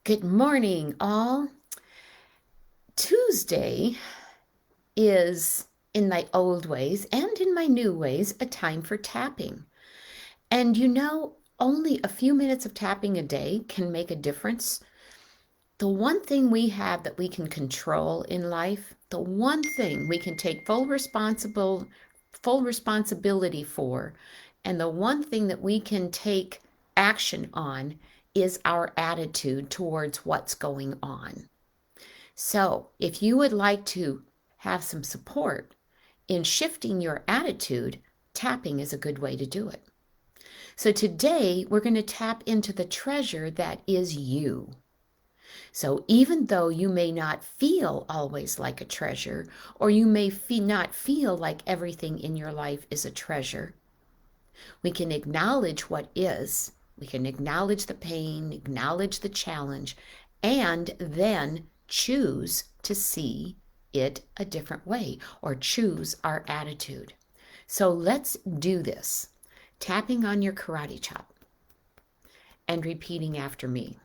Good morning, all. Tuesday is, in my old ways and in my new ways, a time for tapping. And only a few minutes of tapping a day can make a difference. The one thing we have that we can control in life, the one thing we can take full responsibility for, and the one thing that we can take action on is our attitude towards what's going on. So, if you would like to have some support in shifting your attitude, tapping is a good way to do it. So, today we're going to tap into the treasure that is you. So, even though you may not feel always like a treasure, or you may not feel like everything in your life is a treasure, we can acknowledge what is. We can acknowledge the pain, acknowledge the challenge, and then choose to see it a different way or choose our attitude. So let's do this. Tapping on your karate chop and repeating after me.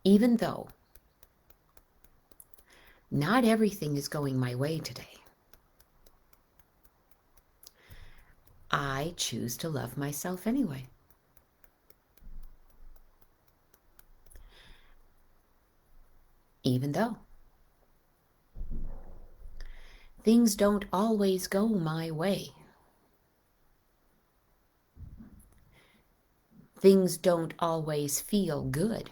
Even though not everything is going my way today, I choose to love myself anyway. Even though things don't always go my way, things don't always feel good,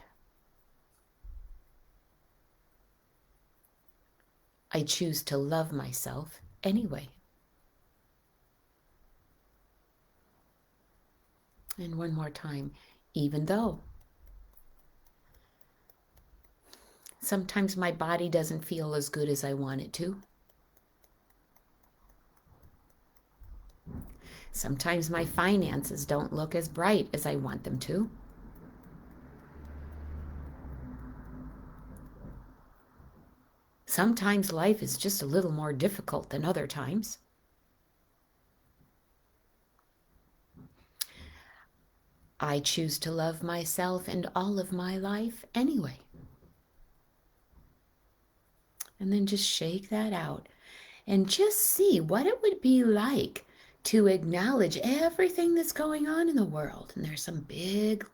I choose to love myself anyway. And one more time, even though sometimes my body doesn't feel as good as I want it to. Sometimes my finances don't look as bright as I want them to. Sometimes life is just a little more difficult than other times. I choose to love myself and all of my life anyway. And then just shake that out and just see what it would be like to acknowledge everything that's going on in the world. And there's some big,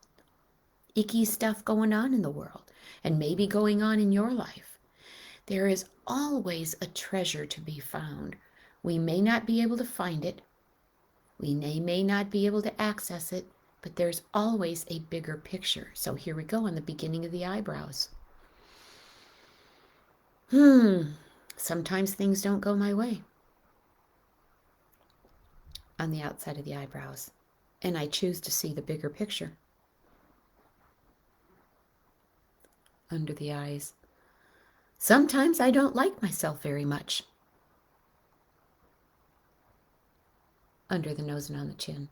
icky stuff going on in the world and maybe going on in your life. There is always a treasure to be found. We may not be able to find it. We may not be able to access it, but there's always a bigger picture. So here we go on the beginning of the eyebrows. Sometimes things don't go my way. On the outside of the eyebrows. And I choose to see the bigger picture. Under the eyes. Sometimes I don't like myself very much. Under the nose and on the chin.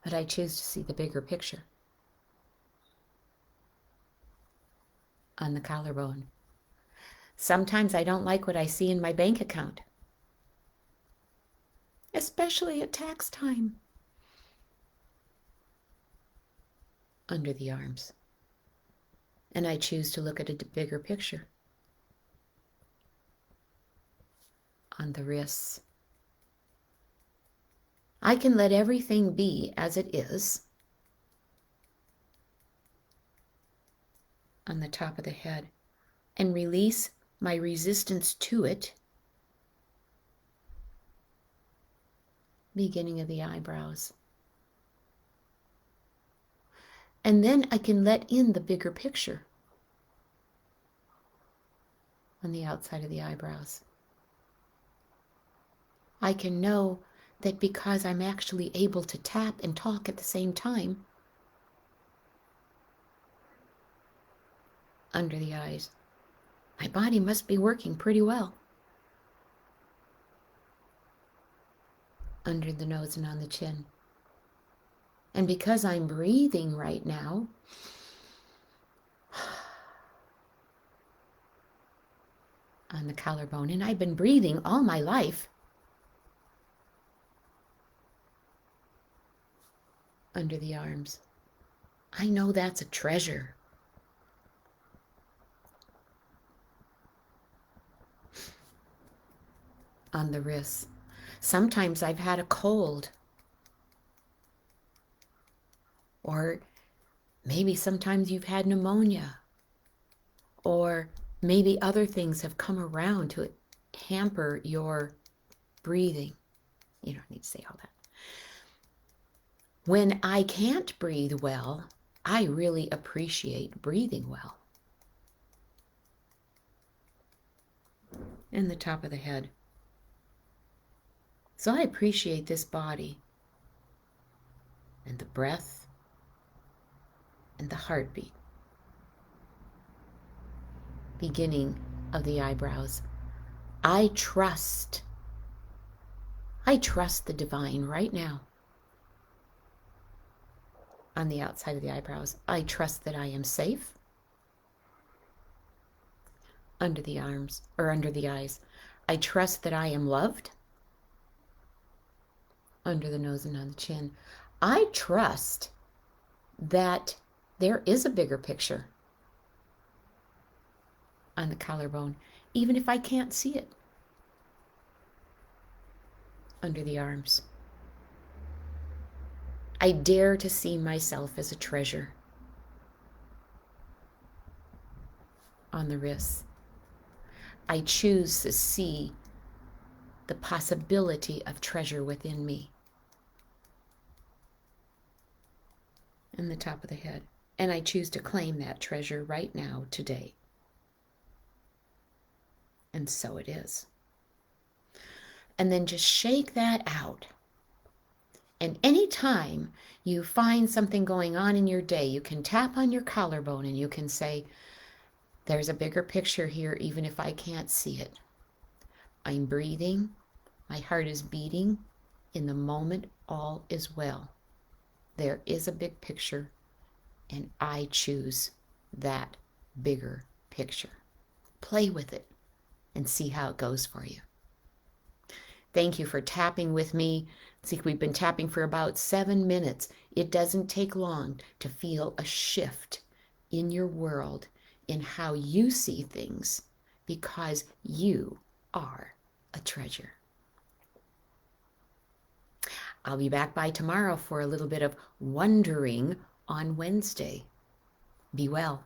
But I choose to see the bigger picture. On the collarbone. Sometimes I don't like what I see in my bank account. Especially at tax time. Under the arms. And I choose to look at a bigger picture. On the wrists. I can let everything be as it is. On the top of the head. And release my resistance to it. Beginning of the eyebrows. And then I can let in the bigger picture on the outside of the eyebrows. I can know that because I'm actually able to tap and talk at the same time, under the eyes, my body must be working pretty well. Under the nose and on the chin. And because I'm breathing right now, on the collarbone, and I've been breathing all my life, under the arms. I know that's a treasure. On the wrists. Sometimes I've had a cold, or maybe sometimes you've had pneumonia, or maybe other things have come around to hamper your breathing. You don't need to say all that. When I can't breathe well, I really appreciate breathing well. And the top of the head. So I appreciate this body and the breath and the heartbeat. Beginning of the eyebrows. I trust the divine right now. On the outside of the eyebrows, I trust that I am safe. Under the arms, or under the eyes, I trust that I am loved. Under the nose and on the chin, I trust that there is a bigger picture. On the collarbone, even if I can't see it. Under the arms, I dare to see myself as a treasure. On the wrists, I choose to see the possibility of treasure within me. And the top of the head, and I choose to claim that treasure right now, today. And so it is. And then just shake that out. And anytime you find something going on in your day, you can tap on your collarbone and you can say, there's a bigger picture here, even if I can't see it. I'm breathing. My heart is beating. In the moment, all is well. There is a big picture, and I choose that bigger picture. Play with it and see how it goes for you. Thank you for tapping with me. See, we've been tapping for about 7 minutes. It doesn't take long to feel a shift in your world, in how you see things, because you are a treasure. I'll be back by tomorrow for a little bit of wondering on Wednesday. Be well.